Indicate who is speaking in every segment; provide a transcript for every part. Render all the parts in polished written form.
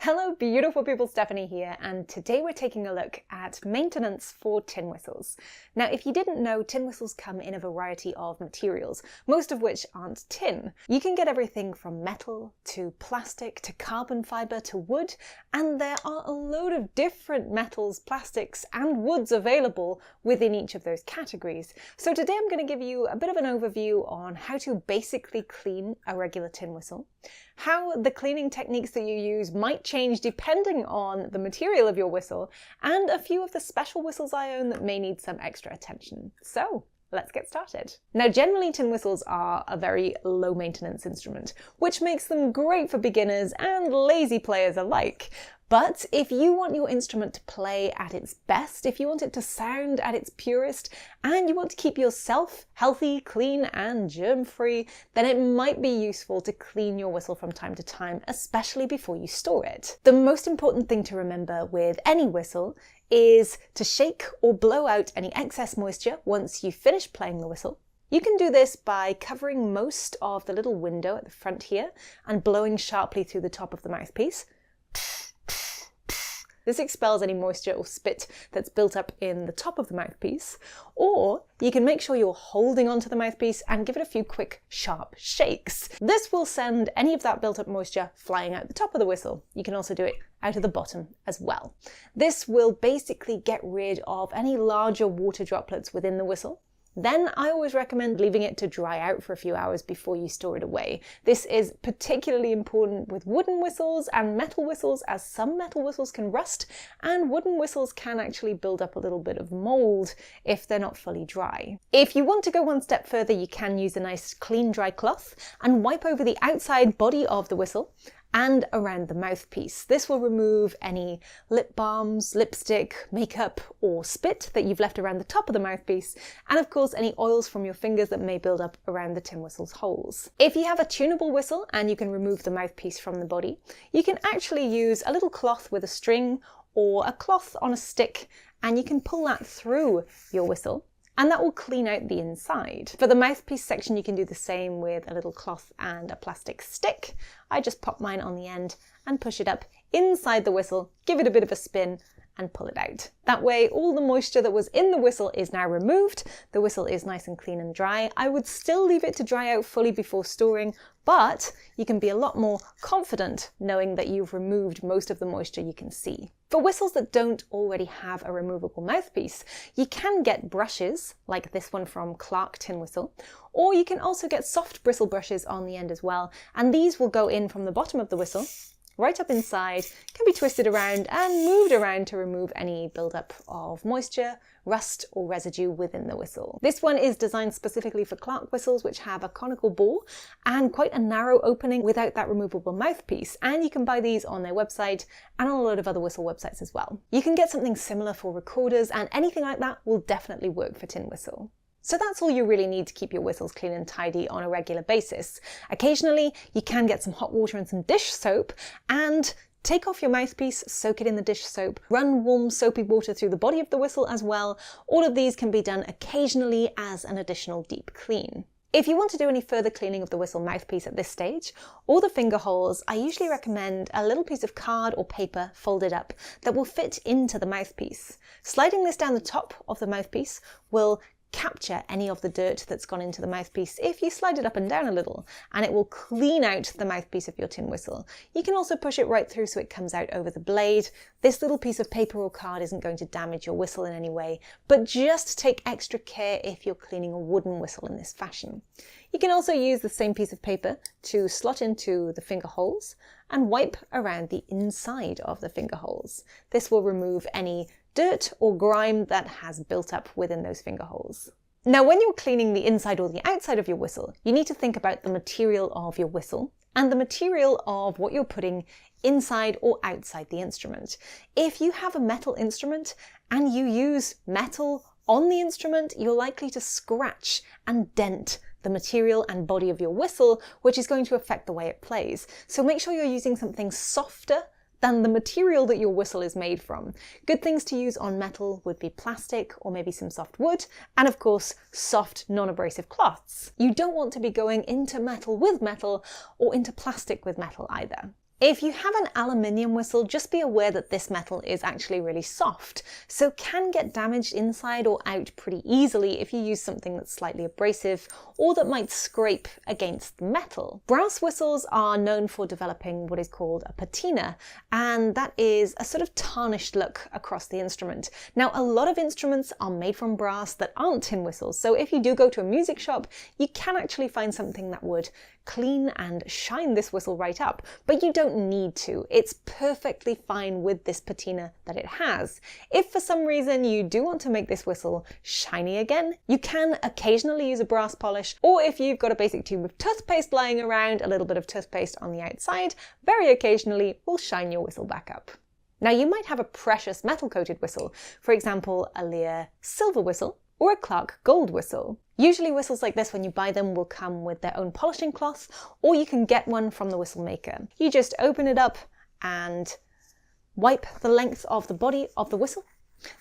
Speaker 1: Hello beautiful people, Stephanie here, and today we're taking a look at maintenance for tin whistles. Now if you didn't know, tin whistles come in a variety of materials, most of which aren't tin. You can get everything from metal to plastic to carbon fibre to wood, and there are a load of different metals, plastics and woods available within each of those categories. So today I'm going to give you a bit of an overview on how to basically clean a regular tin whistle, how the cleaning techniques that you use might change depending on the material of your whistle, and a few of the special whistles I own that may need some extra attention. So let's get started. Now generally tin whistles are a very low maintenance instrument, which makes them great for beginners and lazy players alike. But if you want your instrument to play at its best, if you want it to sound at its purest, and you want to keep yourself healthy, clean and germ-free, then it might be useful to clean your whistle from time to time, especially before you store it. The most important thing to remember with any whistle is to shake or blow out any excess moisture once you finish playing the whistle. You can do this by covering most of the little window at the front here and blowing sharply through the top of the mouthpiece. This expels any moisture or spit that's built up in the top of the mouthpiece, or you can make sure you're holding onto the mouthpiece and give it a few quick, sharp shakes. This will send any of that built up moisture flying out the top of the whistle. You can also do it out of the bottom as well. This will basically get rid of any larger water droplets within the whistle. Then I always recommend leaving it to dry out for a few hours before you store it away. This is particularly important with wooden whistles and metal whistles, as some metal whistles can rust and wooden whistles can actually build up a little bit of mold if they're not fully dry. If you want to go one step further, you can use a nice clean dry cloth and wipe over the outside body of the whistle and around the mouthpiece. This will remove any lip balms, lipstick, makeup or spit that you've left around the top of the mouthpiece, and of course any oils from your fingers that may build up around the tin whistle's holes. If you have a tunable whistle and you can remove the mouthpiece from the body, you can actually use a little cloth with a string or a cloth on a stick, and you can pull that through your whistle, and that will clean out the inside. For the mouthpiece section, you can do the same with a little cloth and a plastic stick. I just pop mine on the end and push it up inside the whistle, give it a bit of a spin and pull it out. That way all the moisture that was in the whistle is now removed. The whistle is nice and clean and dry. I would still leave it to dry out fully before storing, but you can be a lot more confident knowing that you've removed most of the moisture you can see. For whistles that don't already have a removable mouthpiece, you can get brushes like this one from Clark Tin Whistle, or you can also get soft bristle brushes on the end as well, and these will go in from the bottom of the whistle right up inside, can be twisted around and moved around to remove any buildup of moisture, rust or residue within the whistle. This one is designed specifically for Clark whistles, which have a conical bore and quite a narrow opening without that removable mouthpiece, and you can buy these on their website and on a lot of other whistle websites as well. You can get something similar for recorders, and anything like that will definitely work for tin whistle. So that's all you really need to keep your whistles clean and tidy on a regular basis. Occasionally, you can get some hot water and some dish soap and take off your mouthpiece, soak it in the dish soap, run warm soapy water through the body of the whistle as well. All of these can be done occasionally as an additional deep clean. If you want to do any further cleaning of the whistle mouthpiece at this stage, or the finger holes, I usually recommend a little piece of card or paper folded up that will fit into the mouthpiece. Sliding this down the top of the mouthpiece will capture any of the dirt that's gone into the mouthpiece if you slide it up and down a little, and it will clean out the mouthpiece of your tin whistle. You can also push it right through so it comes out over the blade. This little piece of paper or card isn't going to damage your whistle in any way, but just take extra care if you're cleaning a wooden whistle in this fashion. You can also use the same piece of paper to slot into the finger holes and wipe around the inside of the finger holes. This will remove any dirt or grime that has built up within those finger holes. Now, when you're cleaning the inside or the outside of your whistle, you need to think about the material of your whistle and the material of what you're putting inside or outside the instrument. If you have a metal instrument and you use metal on the instrument, you're likely to scratch and dent the material and body of your whistle, which is going to affect the way it plays. So make sure you're using something softer than the material that your whistle is made from. Good things to use on metal would be plastic or maybe some soft wood, and of course soft non-abrasive cloths. You don't want to be going into metal with metal or into plastic with metal either. If you have an aluminium whistle, just be aware that this metal is actually really soft, so can get damaged inside or out pretty easily if you use something that's slightly abrasive or that might scrape against the metal. Brass whistles are known for developing what is called a patina, and that is a sort of tarnished look across the instrument. Now, a lot of instruments are made from brass that aren't tin whistles, so if you do go to a music shop, you can actually find something that would clean and shine this whistle right up, but you don't need to. It's perfectly fine with this patina that it has. If for some reason you do want to make this whistle shiny again, you can occasionally use a brass polish, or if you've got a basic tube of toothpaste lying around, a little bit of toothpaste on the outside, very occasionally will shine your whistle back up. Now, you might have a precious metal coated whistle, for example, a Lear silver whistle or a Clark gold whistle. Usually whistles like this, when you buy them, will come with their own polishing cloth, or you can get one from the whistle maker. You just open it up and wipe the length of the body of the whistle.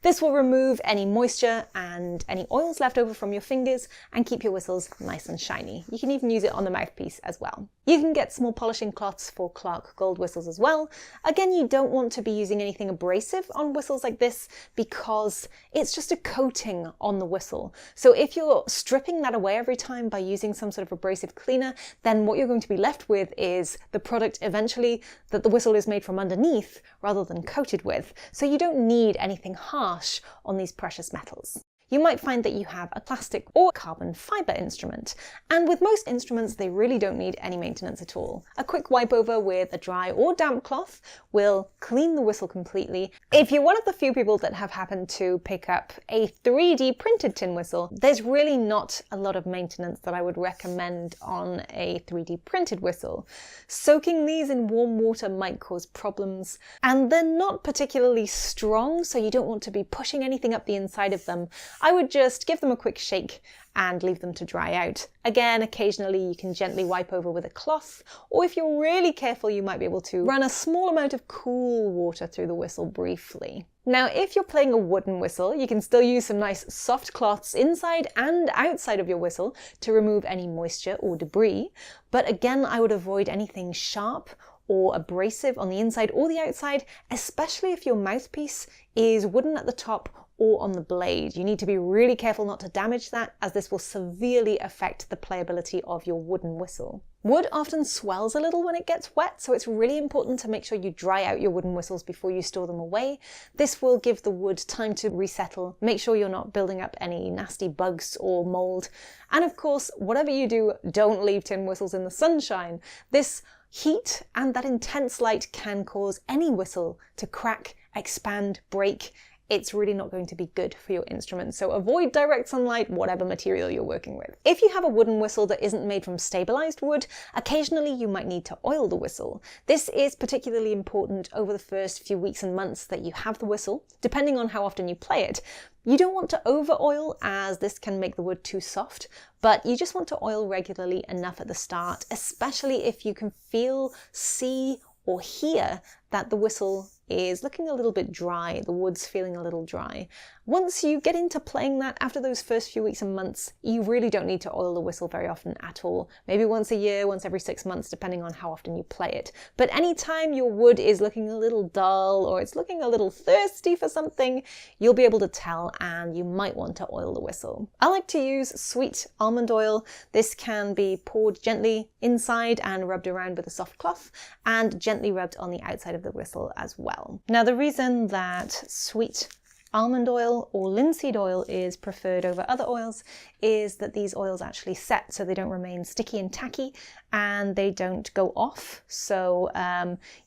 Speaker 1: This will remove any moisture and any oils left over from your fingers and keep your whistles nice and shiny. You can even use it on the mouthpiece as well. You can get small polishing cloths for Clark gold whistles as well. Again, you don't want to be using anything abrasive on whistles like this because it's just a coating on the whistle. So if you're stripping that away every time by using some sort of abrasive cleaner, then what you're going to be left with is the product eventually that the whistle is made from underneath rather than coated with. So you don't need anything harsh on these precious metals. You might find that you have a plastic or carbon fiber instrument, and with most instruments they really don't need any maintenance at all. A quick wipe over with a dry or damp cloth will clean the whistle completely. If you're one of the few people that have happened to pick up a 3D printed tin whistle, there's really not a lot of maintenance that I would recommend on a 3D printed whistle. Soaking these in warm water might cause problems, and they're not particularly strong, so you don't want to be pushing anything up the inside of them. I would just give them a quick shake and leave them to dry out. Again, occasionally you can gently wipe over with a cloth, or if you're really careful, you might be able to run a small amount of cool water through the whistle briefly. Now, if you're playing a wooden whistle, you can still use some nice soft cloths inside and outside of your whistle to remove any moisture or debris. But again, I would avoid anything sharp or abrasive on the inside or the outside, especially if your mouthpiece is wooden at the top or on the blade. You need to be really careful not to damage that, as this will severely affect the playability of your wooden whistle. Wood often swells a little when it gets wet, so it's really important to make sure you dry out your wooden whistles before you store them away. This will give the wood time to resettle, make sure you're not building up any nasty bugs or mold. And of course, whatever you do, don't leave tin whistles in the sunshine. This heat and that intense light can cause any whistle to crack, expand, break. It's really not going to be good for your instrument, so avoid direct sunlight, whatever material you're working with. If you have a wooden whistle that isn't made from stabilized wood, occasionally you might need to oil the whistle. This is particularly important over the first few weeks and months that you have the whistle, depending on how often you play it. You don't want to over oil, as this can make the wood too soft, but you just want to oil regularly enough at the start, especially if you can feel, see, or hear that the whistle is looking a little bit dry, the wood's feeling a little dry. Once you get into playing that, after those first few weeks and months, you really don't need to oil the whistle very often at all. Maybe once a year, once every 6 months, depending on how often you play it. But anytime your wood is looking a little dull or it's looking a little thirsty for something, you'll be able to tell, and you might want to oil the whistle. I like to use sweet almond oil. This can be poured gently inside and rubbed around with a soft cloth, and gently rubbed on the outside of the whistle as well. Now, the reason that sweet almond oil or linseed oil is preferred over other oils is that these oils actually set, so they don't remain sticky and tacky, and they don't go off. So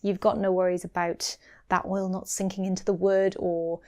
Speaker 1: you've got no worries about that oil not sinking into the wood or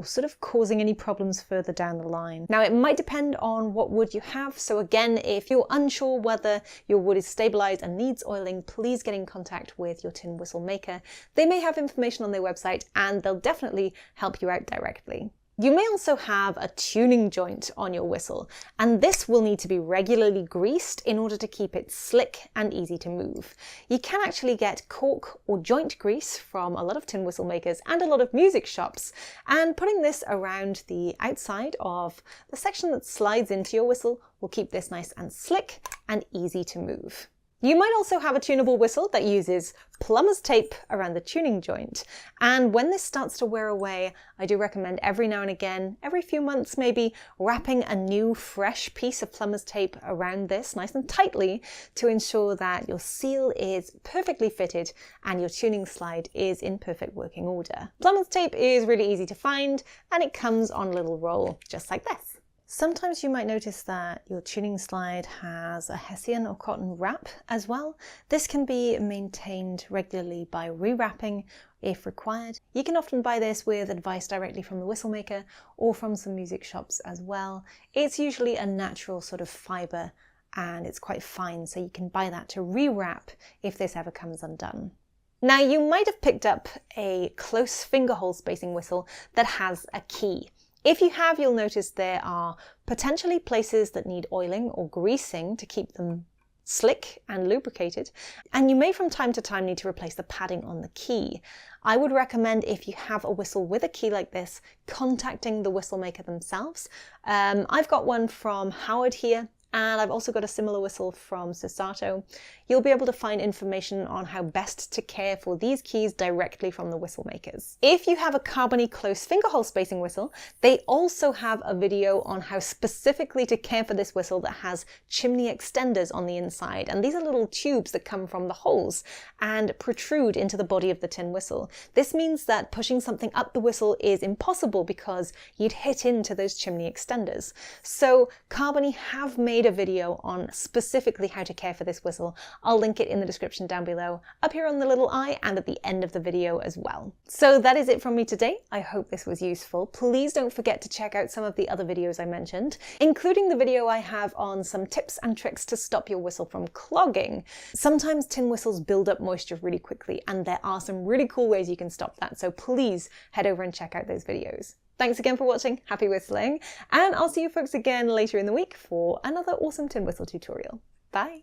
Speaker 1: sort of causing any problems further down the line. Now, it might depend on what wood you have, so again, if you're unsure whether your wood is stabilized and needs oiling, please get in contact with your tin whistle maker. They may have information on their website, and they'll definitely help you out directly. You may also have a tuning joint on your whistle, and this will need to be regularly greased in order to keep it slick and easy to move. You can actually get cork or joint grease from a lot of tin whistle makers and a lot of music shops, and putting this around the outside of the section that slides into your whistle will keep this nice and slick and easy to move. You might also have a tunable whistle that uses plumber's tape around the tuning joint. And when this starts to wear away, I do recommend every now and again, every few months maybe, wrapping a new fresh piece of plumber's tape around this nice and tightly to ensure that your seal is perfectly fitted and your tuning slide is in perfect working order. Plumber's tape is really easy to find and it comes on a little roll, just like this. Sometimes you might notice that your tuning slide has a hessian or cotton wrap as well. This can be maintained regularly by rewrapping if required. You can often buy this with advice directly from the whistle maker or from some music shops as well. It's usually a natural sort of fibre and it's quite fine, so you can buy that to rewrap if this ever comes undone. Now you might have picked up a close finger hole spacing whistle that has a key. If you have, you'll notice there are potentially places that need oiling or greasing to keep them slick and lubricated, and you may from time to time need to replace the padding on the key. I would recommend, if you have a whistle with a key like this, contacting the whistle maker themselves. I've got one from Howard here, and I've also got a similar whistle from Susato. You'll be able to find information on how best to care for these keys directly from the whistle makers. If you have a Carbony Close Finger hole spacing whistle, they also have a video on how specifically to care for this whistle that has chimney extenders on the inside. And these are little tubes that come from the holes and protrude into the body of the tin whistle. This means that pushing something up the whistle is impossible because you'd hit into those chimney extenders. So Carbony have made a video on specifically how to care for this whistle. I'll link it in the description down below, up here on the little eye, and at the end of the video as well. So that is it from me today. I hope this was useful. Please don't forget to check out some of the other videos I mentioned, including the video I have on some tips and tricks to stop your whistle from clogging. Sometimes tin whistles build up moisture really quickly, and there are some really cool ways you can stop that. So please head over and check out those videos. Thanks again for watching, happy whistling, and I'll see you folks again later in the week for another awesome tin whistle tutorial. Bye!